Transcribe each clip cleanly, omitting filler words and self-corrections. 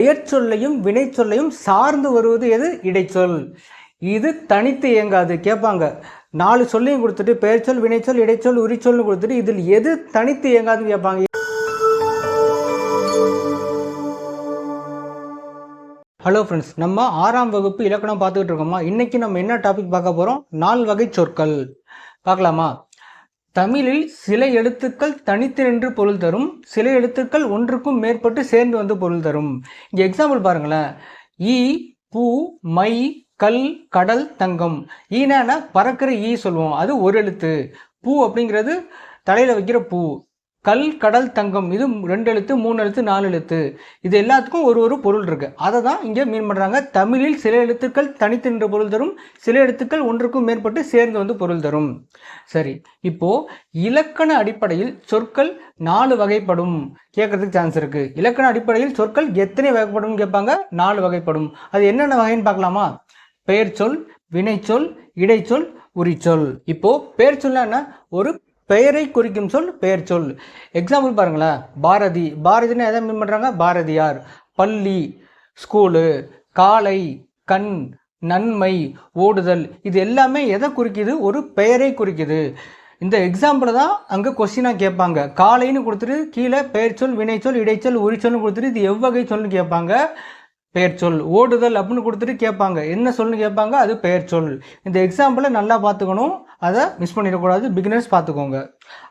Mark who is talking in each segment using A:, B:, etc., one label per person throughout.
A: பெயர் சொல்லையும் வினை சொல்லையும் சார்ந்து வருவது எது? இடைச்சொல். இது தனித்து இயங்காது. கேட்பாங்க, 4 சொல்லையும் கொடுத்துட்டு பெயர் சொல், வினைச்சொல், இடைச்சொல், உரிச்சொல்னு கொடுத்துட்டு இதில் எது தனித்து இயங்காதுன்னு கேட்பாங்க. ஹலோ ஃப்ரெண்ட்ஸ், நம்ம 6ஆம் வகுப்பு இலக்கணம் பார்த்துக்கிட்டு இருக்கோமா? இன்னைக்கு நம்ம என்ன டாபிக் பார்க்க போகிறோம்? 4 வகை சொற்கள் பார்க்கலாமா? தமிழில் சில எழுத்துக்கள் தனித்து நின்று பொருள் தரும், சில எழுத்துக்கள் ஒன்றுக்கும் மேற்பட்டு சேர்ந்து வந்து பொருள் தரும். இங்கே எக்ஸாம்பிள் பாருங்களேன். ஈ, பூ, மை, கல், கடல், தங்கம். ஈனா பறக்கிற ஈ சொல்லுவோம், அது ஒரு எழுத்து. பூ அப்படிங்கிறது தலையில் வைக்கிற பூ. கல், கடல், தங்கம் இது 2 எழுத்து, 3 எழுத்து, 4 எழுத்து. இது எல்லாத்துக்கும் ஒரு பொருள் இருக்கு. அதை தான் இங்கே மீன் பண்ணுறாங்க. தமிழில் சில எழுத்துக்கள் தனித்து நின்று பொருள் தரும், சில எழுத்துக்கள் ஒன்றுக்கும் மேற்பட்டு சேர்ந்து வந்து பொருள் தரும். சரி, இப்போ இலக்கண அடிப்படையில் சொற்கள் 4 வகைப்படும் கேட்கறதுக்கு சான்ஸ் இருக்கு. இலக்கண அடிப்படையில் சொற்கள் எத்தனை வகைப்படும் கேட்பாங்க. 4 வகைப்படும். அது என்னென்ன வகைன்னு பார்க்கலாமா? பெயர் சொல், வினைச்சொல், இடைச்சொல், உரிச்சொல். இப்போ பெயர் சொல்ல என்ன? ஒரு பெயரை குறிக்கும் சொல் பெயர் சொல். எக்ஸாம்பிள் பாருங்களேன். பாரதி, பாரதின்னு எதை மீன் பண்ணுறாங்க? பாரதியார். பள்ளி, ஸ்கூலு. காலை, கண், நன்மை, ஓடுதல். இது எல்லாமே எதை குறிக்குது? ஒரு பெயரை குறிக்குது. இந்த எக்ஸாம்பிளை தான் அங்கே கொஸ்டினாக கேட்பாங்க. காலைன்னு கொடுத்துட்டு கீழே பெயர் சொல், வினைச்சொல், இடைச்சொல், உரிச்சொல்னு கொடுத்துட்டு இது எவ்வகை சொல்னு கேட்பாங்க. பெயர் சொல். ஓடுதல் அப்படின்னு கொடுத்துட்டு கேட்பாங்க, என்ன சொல்னு கேட்பாங்க, அது பெயர் சொல். இந்த எக்ஸாம்பிளை நல்லா பார்த்துக்கணும், அதை மிஸ் பண்ணிடக்கூடாது. பிகினர்ஸ் பார்த்துக்கோங்க.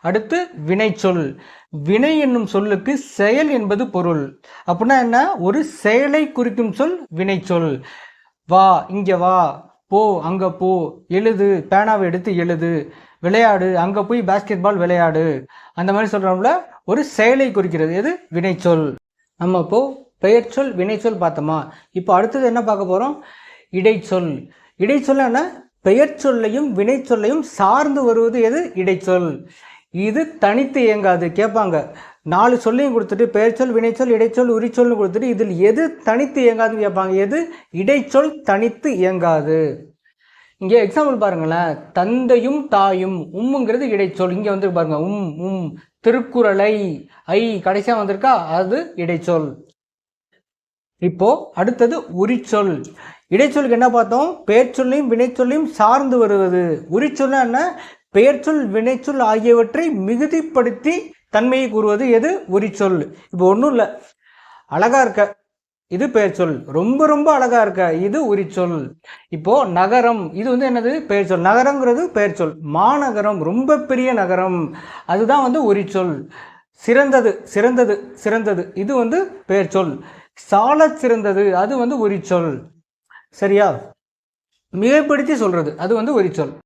A: அடுத்து வினைச்சொல். வினை என்னும் சொல்லுக்கு செயல் என்பது பொருள். அப்படின்னா என்ன? ஒரு செயலை குறிக்கும் சொல் வினைச்சொல். வா, இங்கே வா, போ, அங்கே போ, எழுது, பேனாவை எடுத்து எழுது, விளையாடு, அங்கே போய் பாஸ்கெட் பால் விளையாடு, அந்த மாதிரி சொல்கிறோம்ல, ஒரு செயலை குறிக்கிறது எது? வினைச்சொல். நம்ம இப்போ பெயர் சொல், வினைச்சொல் பார்த்தோமா? இப்போ அடுத்தது என்ன பார்க்க போகிறோம்? இடைச்சொல். இடைச்சொல் என்ன? பெயர் சொல்லையும் வினைச்சொல்லையும் சார்ந்து வருவது எது? இடைச்சொல். இது தனித்து இயங்காது. கேட்பாங்க, 4 சொல்லையும் கொடுத்துட்டு பெயர் சொல், வினைச்சொல், இடைச்சொல், உரிச்சொல்னு கொடுத்துட்டு இதில் எது தனித்து இயங்காதுன்னு கேட்பாங்க. எது? இடைச்சொல் தனித்து இயங்காது. இங்கே எக்ஸாம்பிள் பாருங்களேன். தந்தையும் தாயும். உம்முங்கிறது இடைச்சொல். இங்கே வந்து பாருங்க, திருக்குறளை, ஐ கடைசியாக வந்திருக்கா, அது இடைச்சொல். இப்போ அடுத்தது உரிச்சொல். இடைச்சொல்லுக்கு என்ன பார்த்தோம்? பெயர் சொல்லையும் வினைச்சொல்லையும் சார்ந்து வருவது. உரிச்சொல்னா என்ன? பெயர் சொல், வினைச்சொல் ஆகியவற்றை மிகுதிப்படுத்தி தன்மையை கூறுவது எது? உரிச்சொல். இப்போ ஒன்றும் இல்லை, அழகா இருக்க, இது பெயர் சொல். ரொம்ப ரொம்ப அழகா இருக்க, இது உரிச்சொல். இப்போ நகரம், இது வந்து என்னது? பெயர் சொல். நகரங்கிறது பெயர் சொல். மாநகரம், ரொம்ப பெரிய நகரம், அதுதான் வந்து உரிச்சொல். சிறந்தது, சிறந்தது, சிறந்தது, இது வந்து பெயர் சொல். சால சிறந்தது, அது வந்து உரிச்சொல். சரியா? மிகைப்படுத்தி சொல்றது, அது வந்து உரிச்சொல்.